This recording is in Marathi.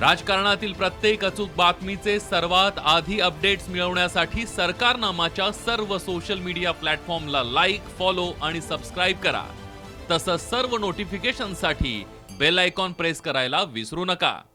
राजकारणातील प्रत्येक अचूक बातमीचे सर्वात आधी अपडेट्स मिळवण्यासाठी सरकारनामाच्या सर्व सोशल मीडिया प्लॅटफॉर्मला लाईक, फॉलो आणि सबस्क्राईब करा. तसंच सर्व नोटिफिकेशनसाठी बेल आयकॉन प्रेस करायला विसरू नका.